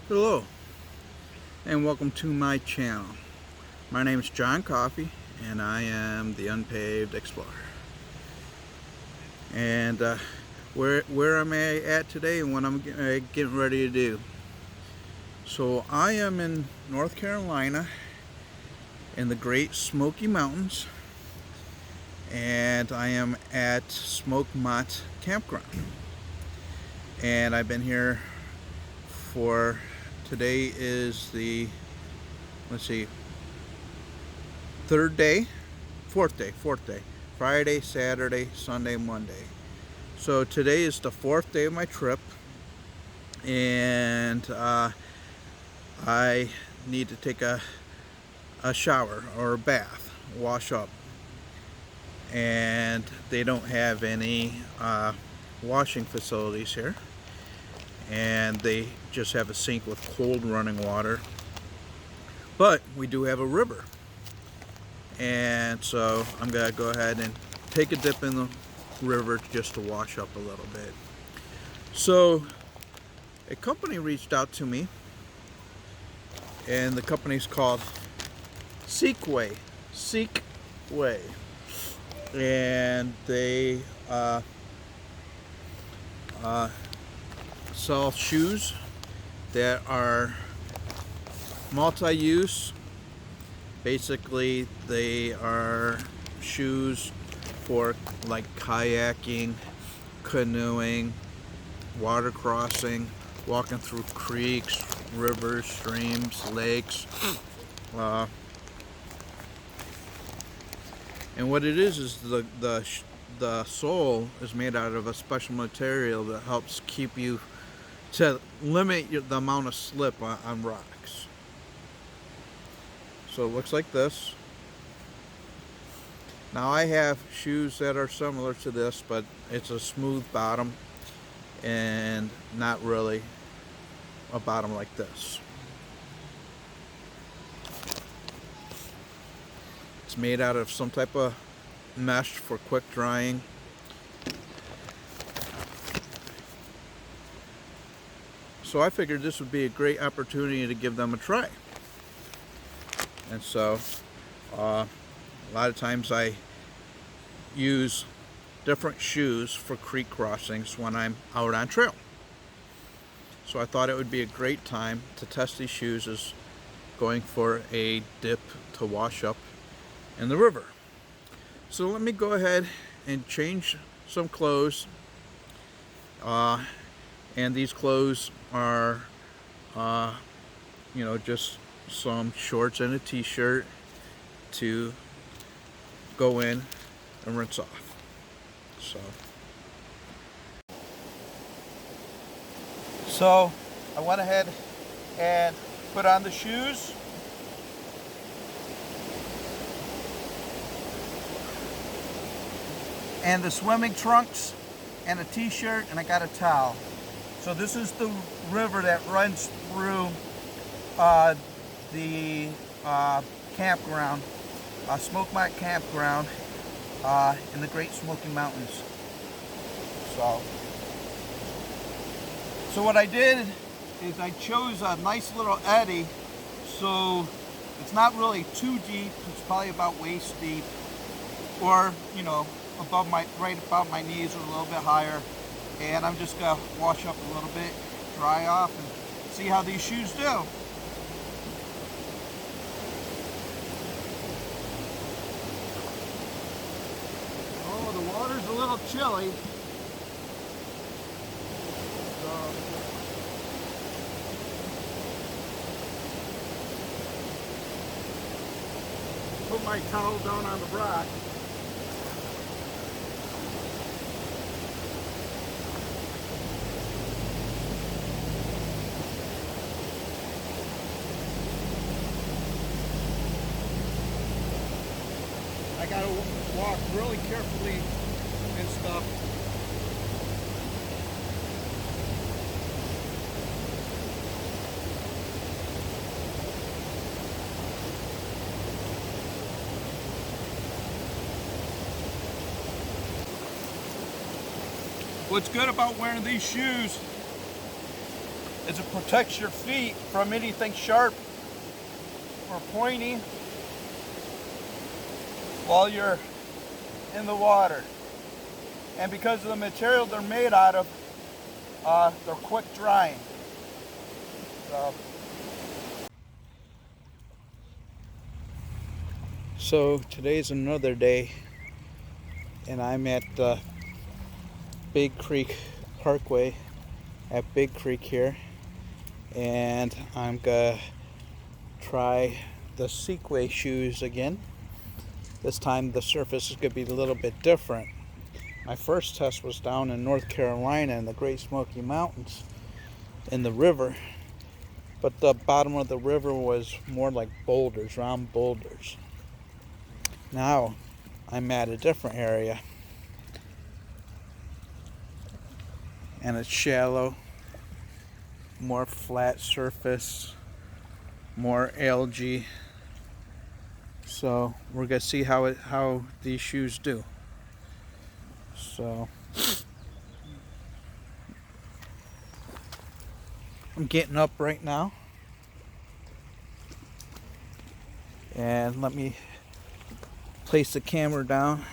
Hello and welcome to my channel. My name is John Coffey and I am the Unpaved Explorer. And where am I at today and what I'm getting ready to do. So I am in North Carolina in the Great Smoky Mountains, and I am at Smokemont Campground. And I've been here for, today is the, fourth day, Friday, Saturday, Sunday, Monday. So today is the fourth day of my trip, and I need to take a shower or a bath, wash up, and they don't have any washing facilities here, and they just have a sink with cold running water. But we do have a river, and so I'm gonna go ahead and take a dip in the river just to wash up a little bit. So a company reached out to me, and the company's called Seekway, and they sell shoes that are multi-use. Basically, they are shoes for like kayaking, canoeing, water crossing, walking through creeks, rivers, streams, lakes. And what it is the sole is made out of a special material that helps keep you, to limit the amount of slip on rocks. So it looks like this. Now I have shoes that are similar to this, but it's a smooth bottom and not really a bottom like this. It's made out of some type of mesh for quick drying. So I figured this would be a great opportunity to give them a try. And so a lot of times I use different shoes for creek crossings when I'm out on trail. So I thought it would be a great time to test these shoes as going for a dip to wash up in the river. So let me go ahead and change some clothes. And these clothes are, just some shorts and a t-shirt to go in and rinse off. So I went ahead and put on the shoes. And the swimming trunks and a t-shirt, and I got a towel. So this is the river that runs through the campground, Smokemont Campground in the Great Smoky Mountains. So what I did is I chose a nice little eddy, so it's not really too deep. It's probably about waist deep, or right above my knees or a little bit higher. And I'm just gonna wash up a little bit, dry off, and see how these shoes do. Oh, the water's a little chilly. So put my towel down on the rock. I gotta walk really carefully and stuff. What's good about wearing these shoes is it protects your feet from anything sharp or pointy while you're in the water. And because of the material they're made out of, they're quick drying. So today's another day, and I'm at Big Creek Parkway at Big Creek here, and I'm gonna try the Seekway shoes again. This time the surface is gonna be a little bit different. My first test was down in North Carolina in the Great Smoky Mountains in the river, but the bottom of the river was more like boulders, round boulders. Now I'm at a different area, and it's shallow, more flat surface, more algae. So we're gonna see how these shoes do. So I'm getting up right now, and let me place the camera down,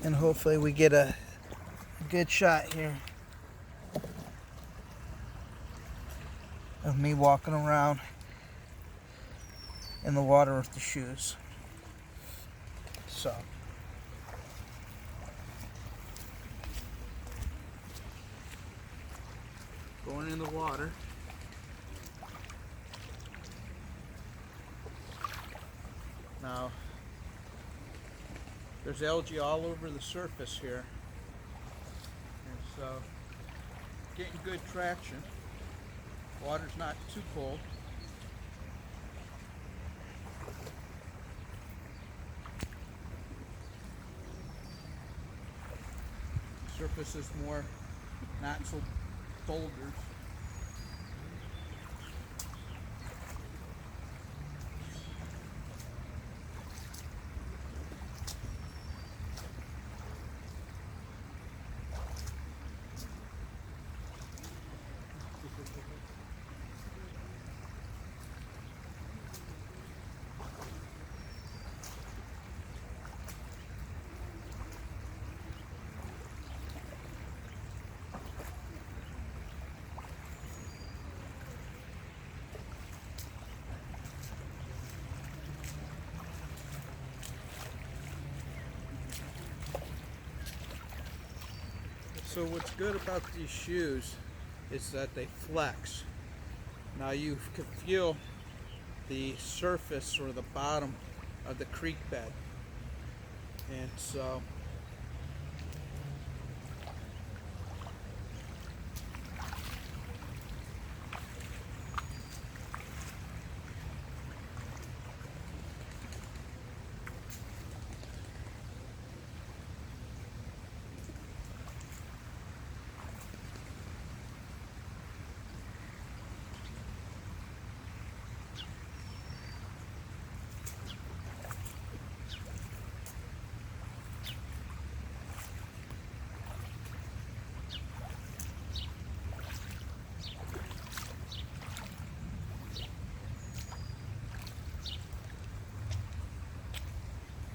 and hopefully we get a good shot here of me walking around in the water with the shoes. So going in the water. Now there's algae all over the surface here, and so getting good traction. Water's not too cold. Surface is more not so boulders. So what's good about these shoes is that they flex. Now you can feel the surface or the bottom of the creek bed, and so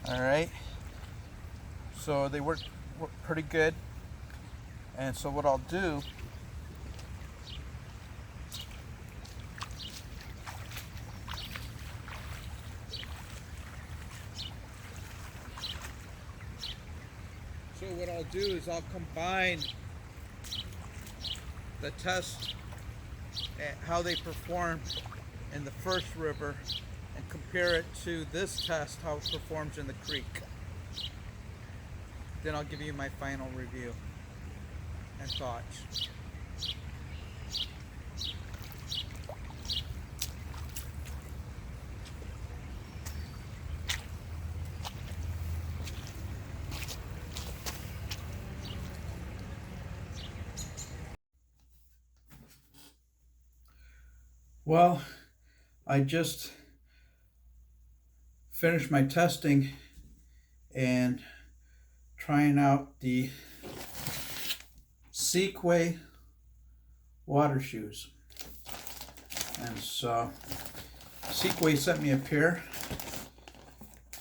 all right, so they work pretty good. And so what I'll do, is I'll combine the test and how they perform in the first river and compare it to this test, how it performs in the creek. Then I'll give you my final review and thoughts. Well, I just finished my testing and trying out the Seekway Water Shoes. And so Seekway sent me a pair.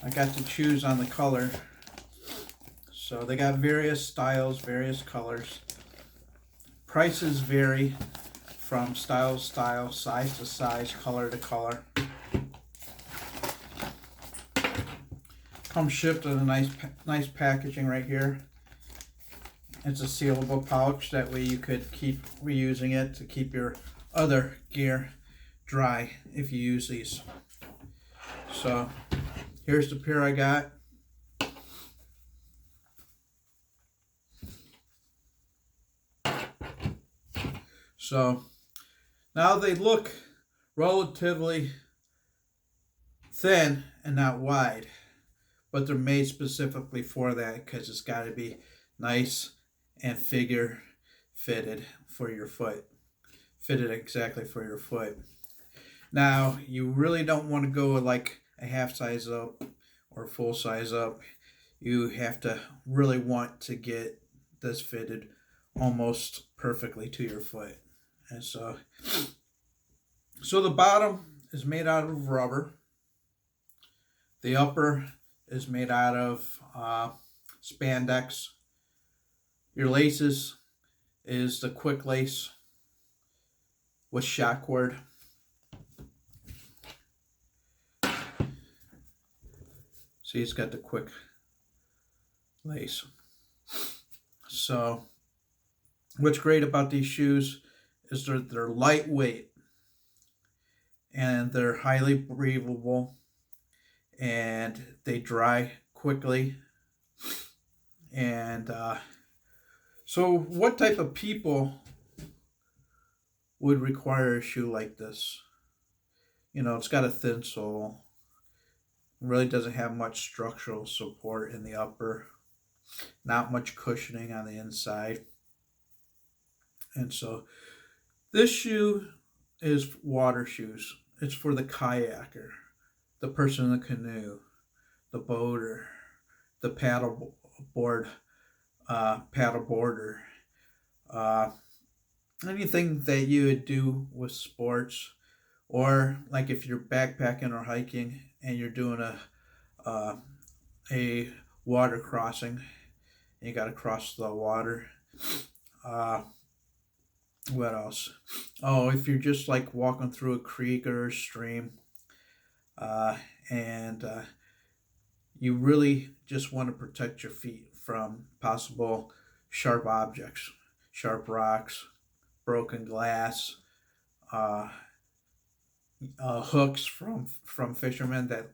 I got to choose on the color. So they got various styles, various colors. Prices vary from style to style, size to size, color to color. Comes shipped in a nice packaging right here. It's a sealable pouch, that way you could keep reusing it to keep your other gear dry if you use these. So here's the pair I got. So now they look relatively thin and not wide, but they're made specifically for that because it's got to be nice and figure fitted for your foot. Fitted exactly for your foot. Now, you really don't want to go like a half size up or full size up. You have to really want to get this fitted almost perfectly to your foot. And so the bottom is made out of rubber. The upper is made out of spandex. Your laces is the quick lace with shock cord. See, it's got the quick lace. So what's great about these shoes is they're lightweight and they're highly breathable and they dry quickly. And so what type of people would require a shoe like this? You know, it's got a thin sole. It really doesn't have much structural support in the upper. Not much cushioning on the inside. And so this shoe is water shoes. It's for the kayaker, the person in the canoe, the boater, the paddleboarder, anything that you would do with sports, or like if you're backpacking or hiking and you're doing a water crossing, and you got to cross the water. What else? Oh, if you're just like walking through a creek or a stream, and you really just want to protect your feet from possible sharp objects, sharp rocks, broken glass, hooks from fishermen that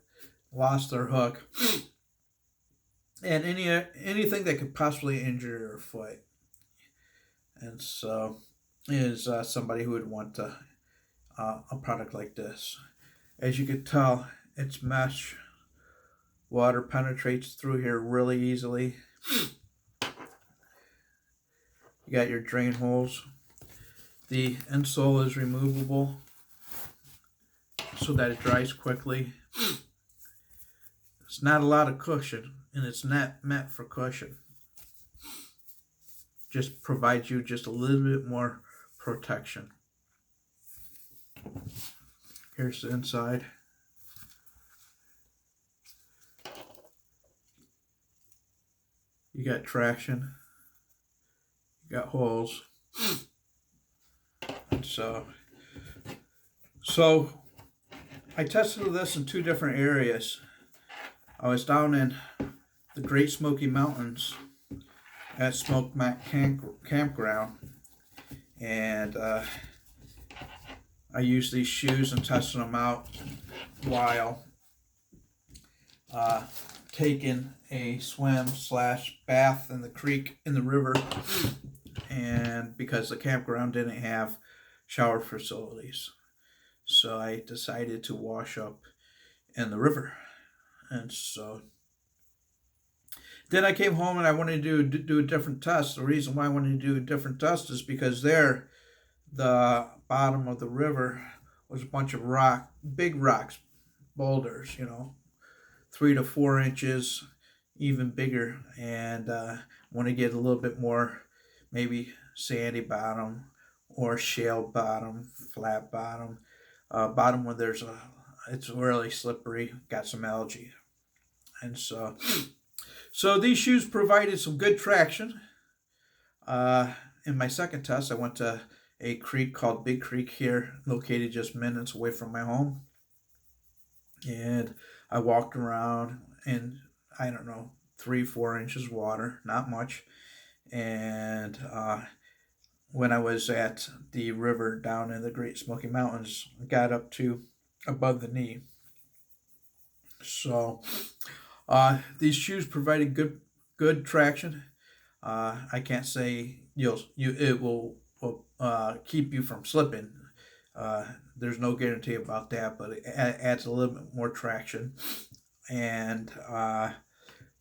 lost their hook, and anything that could possibly injure your foot. And so is somebody who would want a product like this. As you can tell, it's mesh. Water penetrates through here really easily. You got your drain holes. The insole is removable so that it dries quickly. It's not a lot of cushion, and it's not meant for cushion. Just provides you just a little bit more protection. Here's the inside. You got traction. You got holes. And so I tested this in 2 different areas. I was down in the Great Smoky Mountains at Smoke Mat Campground, and I used these shoes and tested them out while taking a swim/bath in the creek, in the river, and because the campground didn't have shower facilities, so I decided to wash up in the river. And so then I came home and I wanted to do a different test. The reason why I wanted to do a different test is because there, the bottom of the river was a bunch of big rocks, boulders, 3 to 4 inches, even bigger. And I want to get a little bit more maybe sandy bottom or shale bottom, flat bottom, bottom where it's really slippery, got some algae. And so these shoes provided some good traction. In my second test, I went to a creek called Big Creek here, located just minutes away from my home. And I walked around in, I don't know, 3-4 inches of water, not much. And when I was at the river down in the Great Smoky Mountains, I got up to above the knee. So these shoes provided good traction. I can't say it will keep you from slipping. There's no guarantee about that, but it adds a little bit more traction and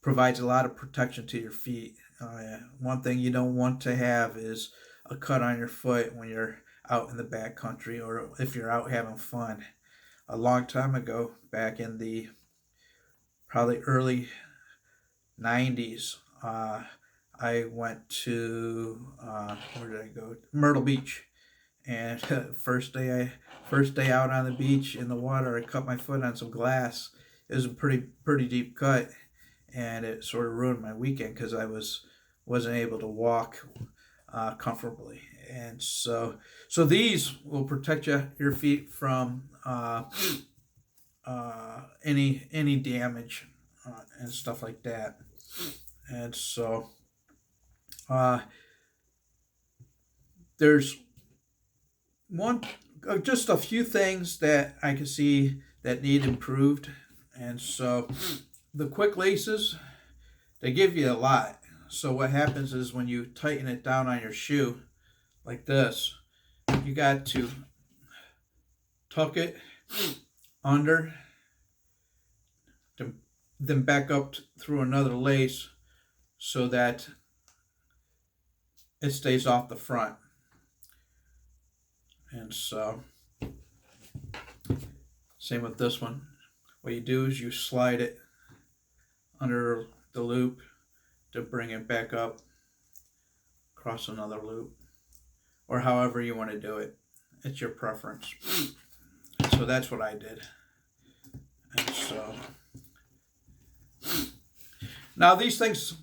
provides a lot of protection to your feet. One thing you don't want to have is a cut on your foot when you're out in the backcountry or if you're out having fun. A long time ago, back in the probably early 90s, I went to where did I go? Myrtle Beach, and first day out on the beach in the water, I cut my foot on some glass. It was a pretty deep cut, and it sort of ruined my weekend because I wasn't able to walk comfortably. And so these will protect your feet from any damage and stuff like that. And so there's just a few things that I can see that need improved. And so the quick laces, they give you a lot. So what happens is when you tighten it down on your shoe like this, you got to tuck it under, then back up through another lace so that it stays off the front. And so same with this one. What you do is you slide it under the loop to bring it back up across another loop, or however you want to do it. It's your preference. So that's what I did. And so now these things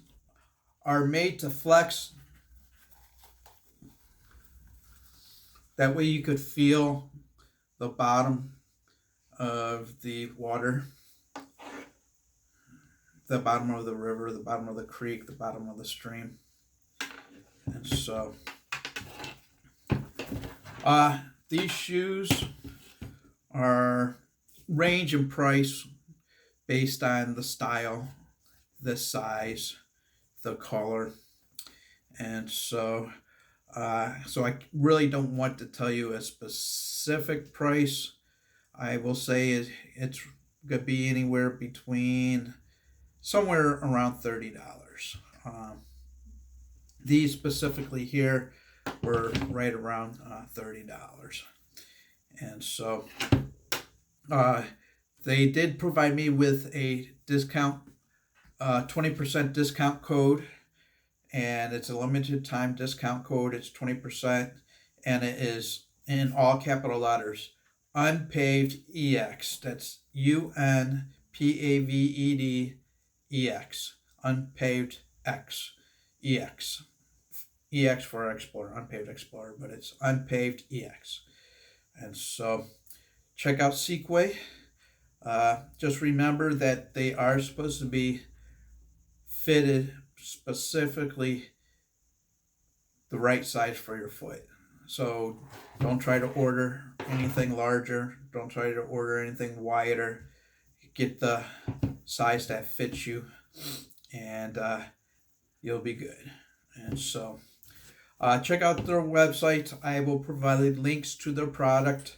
are made to flex. That way you could feel the bottom of the water, the bottom of the river, the bottom of the creek, the bottom of the stream. And so these shoes are range in price based on the style, the size, the color. And so I really don't want to tell you a specific price. I will say it's going to be anywhere between somewhere around $30. These specifically here were right around $30. And so they did provide me with a discount, 20% discount code. And it's a limited time discount code. It's 20%, and it is in all capital letters. Unpaved EX. That's UNPAVED Unpaved X. EX. EX for Explorer, Unpaved Explorer, but it's Unpaved EX. And so check out Seekway. Just remember that they are supposed to be fitted specifically the right size for your foot. So don't try to order anything larger. Don't try to order anything wider. Get the size that fits you, and you'll be good. And so check out their website. I will provide links to their product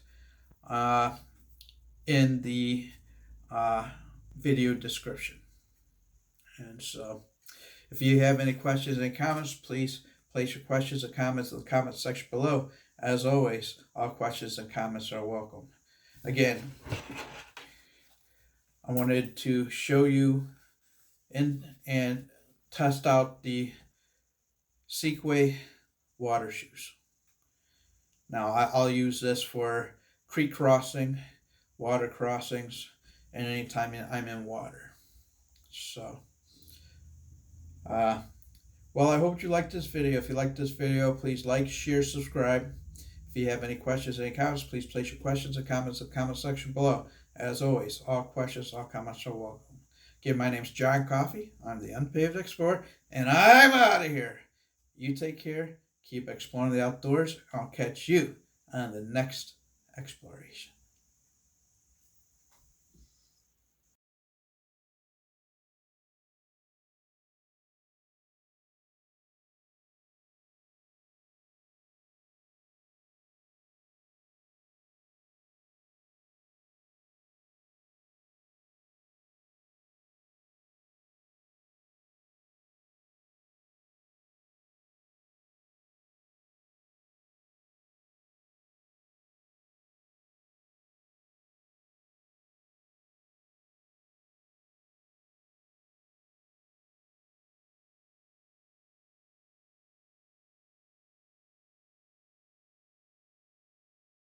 in the video description. And so if you have any questions and comments, please place your questions and comments in the comment section below. As always, all questions and comments are welcome. Again, I wanted to show you and test out the Seekway water shoes. Now I'll use this for creek crossing, water crossings, and anytime I'm in water. So, well, I hope you liked this video. If you liked this video, please like, share, subscribe. If you have any questions, any comments, please place your questions and comments in the comment section below. As always, all questions, all comments are welcome. Again, my name's John Coffey. I'm the Unpaved Explorer, and I'm out of here. You take care. Keep exploring the outdoors. I'll catch you on the next exploration.